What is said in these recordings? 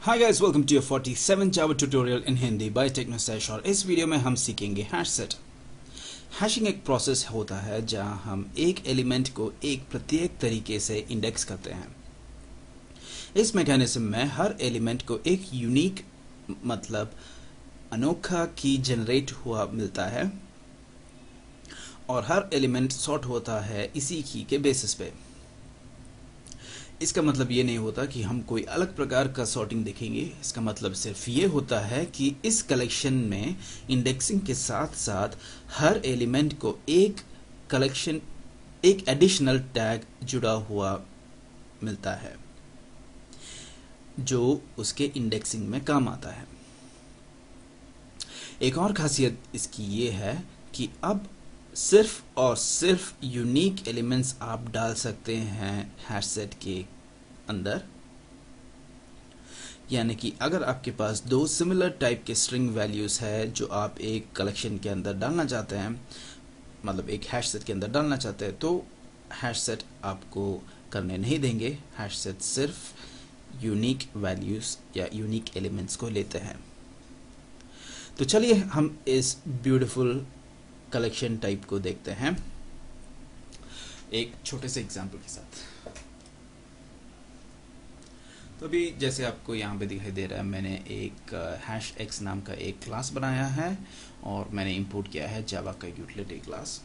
Hi guys, welcome to your 47 Java tutorial in Hindi by Technosash. और इस video में हम सीखेंगे हैश सेट। हैशिंग एक प्रोसेस होता है जहां हम एक एलिमेंट को एक प्रत्येक तरीके से इंडेक्स करते हैं। इस मैकेनिज्म में हर एलिमेंट को एक यूनिक मतलब अनोखा की जनरेट हुआ मिलता है और हर एलिमेंट सॉर्ट होता है इसी की के बेसिस पे। इसका मतलब ये नहीं होता कि हम कोई अलग प्रकार का सॉर्टिंग देखेंगे। इसका मतलब सिर्फ ये होता है कि इस कलेक्शन में इंडेक्सिंग के साथ साथ हर एलिमेंट को एक कलेक्शन एक एडिशनल टैग जुड़ा हुआ मिलता है जो उसके इंडेक्सिंग में काम आता है। एक और खासियत इसकी ये है कि अब सिर्फ और सिर्फ यूनिक एलिमेंट्स आप डाल सकते हैं हैश सेट के अंदर। यानी कि अगर आपके पास दो सिमिलर टाइप के स्ट्रिंग वैल्यूज है जो आप एक कलेक्शन के अंदर डालना चाहते हैं, मतलब एक हैश सेट के अंदर डालना चाहते हैं, तो हैश सेट आपको करने नहीं देंगे। हैश सेट सिर्फ यूनिक वैल्यूज या यूनिक एलिमेंट्स को लेते हैं। तो चलिए हम इस ब्यूटीफुल कलेक्शन टाइप को देखते हैं एक छोटे से एग्जांपल के साथ। तो अभी जैसे आपको यहाँ पे दिखाई दे रहा है, मैंने एक हैश एक्स नाम का एक क्लास बनाया है और मैंने इंपोर्ट किया है जावा का यूटिलिटी क्लास।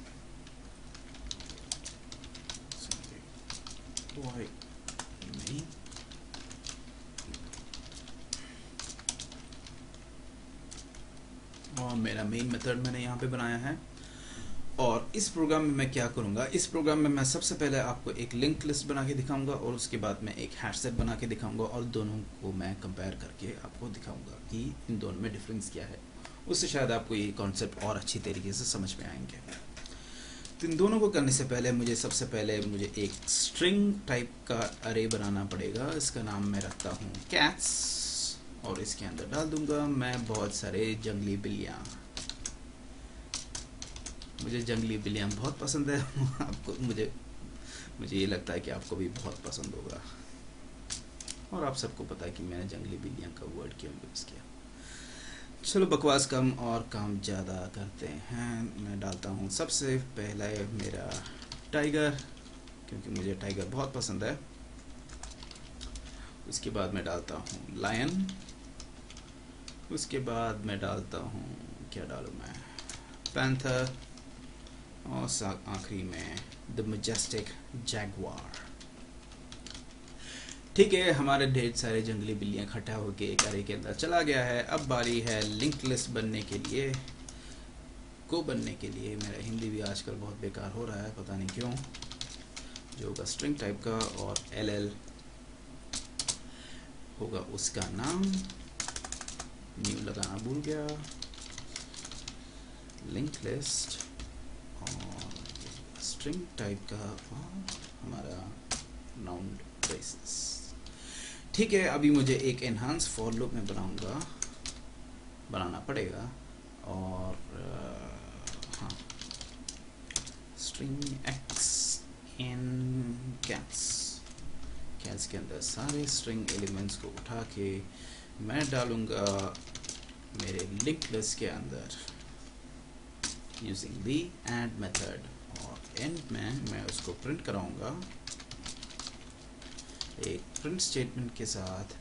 और मेरा मेन मेथड मैंने यहाँ पे बनाया है। और इस प्रोग्राम में मैं क्या करूँगा, इस प्रोग्राम में मैं सबसे पहले आपको एक लिंक लिस्ट बना के दिखाऊंगा और उसके बाद मैं एक हैश सेट बना के दिखाऊंगा और दोनों को मैं कंपेयर करके आपको दिखाऊंगा कि इन दोनों में डिफरेंस क्या है। उससे शायद आपको ये कॉन्सेप्ट और अच्छी तरीके से समझ में आएंगे। तो इन दोनों को करने से पहले मुझे एक स्ट्रिंग टाइप का अरे बनाना पड़ेगा। इसका नाम मैं रखता हूँ कैट्स और इसके अंदर डाल दूंगा मैं बहुत सारे जंगली बिल्लियाँ। मुझे जंगली बिल्लियाँ बहुत पसंद है। आपको मुझे ये लगता है कि आपको भी बहुत पसंद होगा। और आप सबको पता है कि मैंने जंगली बिल्लियाँ का वर्ड क्यों यूज़ किया। चलो बकवास कम और काम ज़्यादा करते हैं। मैं डालता हूँ सबसे पहले मेरा टाइगर, क्योंकि मुझे टाइगर बहुत पसंद है। उसके बाद मैं डालता हूँ लायन। उसके बाद मैं डालता हूँ, क्या डालूँ मैं, पैंथर। और आखिरी में द मैजेस्टिक जैगवार। ठीक है, हमारे ढेर सारे जंगली बिल्लियां इकट्ठा होकर एक अरे के अंदर चला गया है। अब बारी है लिंक लिस्ट बनने के लिए मेरा हिंदी भी आजकल बहुत बेकार हो रहा है, पता नहीं क्यों। जो होगा स्ट्रिंग टाइप का और एल होगा उसका नाम। न्यू लगाना भूल गया। लिंक लिस्ट और स्ट्रिंग टाइप का और हमारा नाउन बेसिस। ठीक है, अभी मुझे एक एनहांस फॉर लूप में बनाना पड़ेगा। और हाँ, स्ट्रिंग एक्स इन कैट्स के अंदर सारे स्ट्रिंग एलिमेंट्स को उठा के मैं डालूंगा मेरे लिंक लिस्ट के अंदर यूजिंग दी एड मेथड। और एंड में मैं उसको प्रिंट कराऊंगा एक प्रिंट स्टेटमेंट के साथ।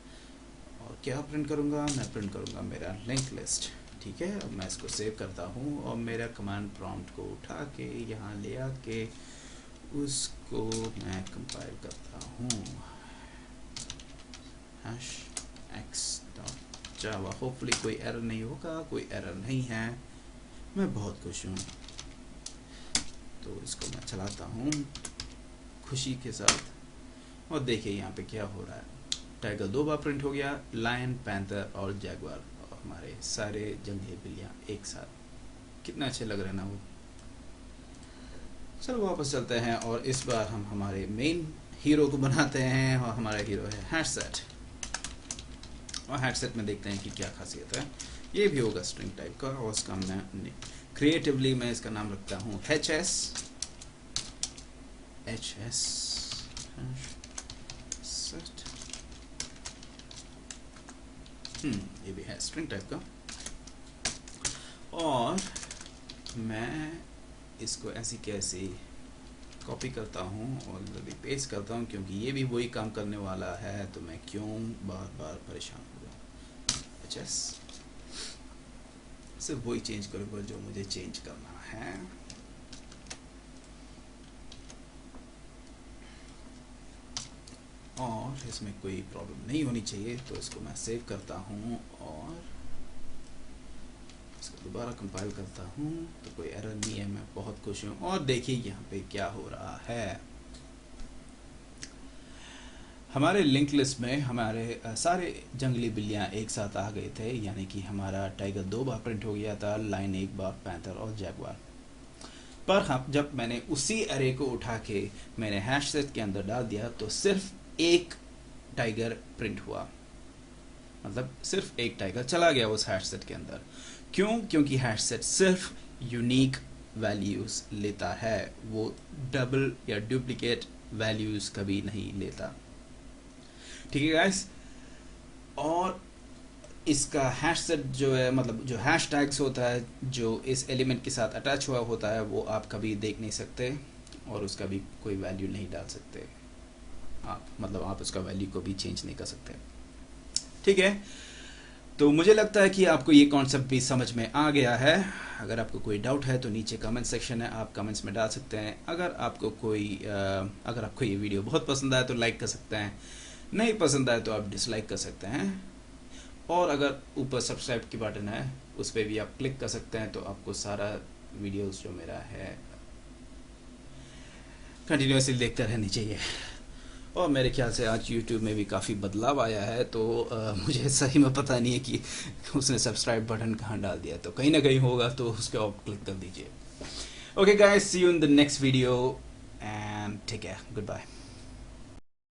और क्या प्रिंट करूंगा, मैं प्रिंट करूंगा मेरा लिंक लिस्ट। ठीक है, अब मैं इसको सेव करता हूँ और मेरा कमांड प्रॉम्प्ट को उठा के यहाँ ले आके उसको मैं कंपाइल करता हूँ हैश एक्स डॉट जावा। होपफुली कोई एरर नहीं होगा, कोई एरर नहीं है, मैं बहुत खुश हूँ। तो इसको मैं चलाता हूँ खुशी के साथ और देखिए यहाँ पे क्या हो रहा है। टाइगर 2 बार प्रिंट हो गया, लायन, पैंथर और जैगवार और हमारे सारे जंगली बिल्लियाँ एक साथ। कितना अच्छे लग रहे हैं ना वो। चलो वापस चलते हैं और इस बार हम हमारे मेन हीरो को बनाते हैं और हमारा हीरो है हैश सेट। और हैश सेट में देखते हैं कि क्या खासियत है। ये भी होगा स्ट्रिंग टाइप का और उसका मैं क्रिएटिवली मैं इसका नाम रखता हूँ HS सेट। ये भी है स्ट्रिंग टाइप का। और मैं इसको ऐसी कैसे कॉपी करता हूँ और जल्दी पेस्ट करता हूँ, क्योंकि ये भी वही काम करने वाला है, तो मैं क्यों बार बार परेशान हुआ। एचएस सिर्फ वही चेंज करूँगा जो मुझे चेंज करना है। और इसमें कोई प्रॉब्लम नहीं होनी चाहिए, तो इसको मैं सेव करता हूँ और इसको दोबारा कंपाइल करता हूँ, तो कोई एरर नहीं है, मैं बहुत खुश हूँ। और देखिए यहाँ पे क्या हो रहा है, हमारे लिंक लिस्ट में हमारे सारे जंगली बिल्लियाँ एक साथ आ गए थे, यानी कि हमारा टाइगर 2 बार प्रिंट हो गया था, लाइन 1 बार, पैंथर और जैगवार। पर हाँ, जब मैंने उसी एरे को उठा के मैंने हैश सेट के अंदर डाल दिया, तो सिर्फ एक टाइगर प्रिंट हुआ, मतलब सिर्फ एक टाइगर चला गया उस हैश सेट के अंदर। क्यों? क्योंकि हैश सेट सिर्फ यूनिक वैल्यूज लेता है, वो डबल या डुप्लीकेट वैल्यूज कभी नहीं लेता। ठीक है गाइस, और इसका हैश सेट जो है, मतलब जो हैश टैग्स होता है जो इस एलिमेंट के साथ अटैच हुआ होता है, वो आप कभी देख नहीं सकते और उसका भी कोई वैल्यू नहीं डाल सकते आप, मतलब आप उसका वैल्यू को भी चेंज नहीं कर सकते। ठीक है, तो मुझे लगता है कि आपको ये कॉन्सेप्ट भी समझ में आ गया है। अगर आपको कोई डाउट है तो नीचे कमेंट सेक्शन है, आप कमेंट्स में डाल सकते हैं। अगर आपको ये वीडियो बहुत पसंद आए तो लाइक कर सकते हैं, नहीं पसंद आए तो आप डिसलाइक कर सकते हैं। और अगर ऊपर सब्सक्राइब की बटन है उस पर भी आप क्लिक कर सकते हैं, तो आपको सारा वीडियोस जो मेरा है कंटिन्यूसली देखते रहनी चाहिए। और मेरे ख्याल से आज YouTube में भी काफ़ी बदलाव आया है, तो मुझे सही में पता नहीं है कि उसने सब्सक्राइब बटन कहाँ डाल दिया, तो कहीं ना कहीं होगा, तो उसके आप क्लिक कर दीजिए। Okay guys, see you in the next video and take care, good bye.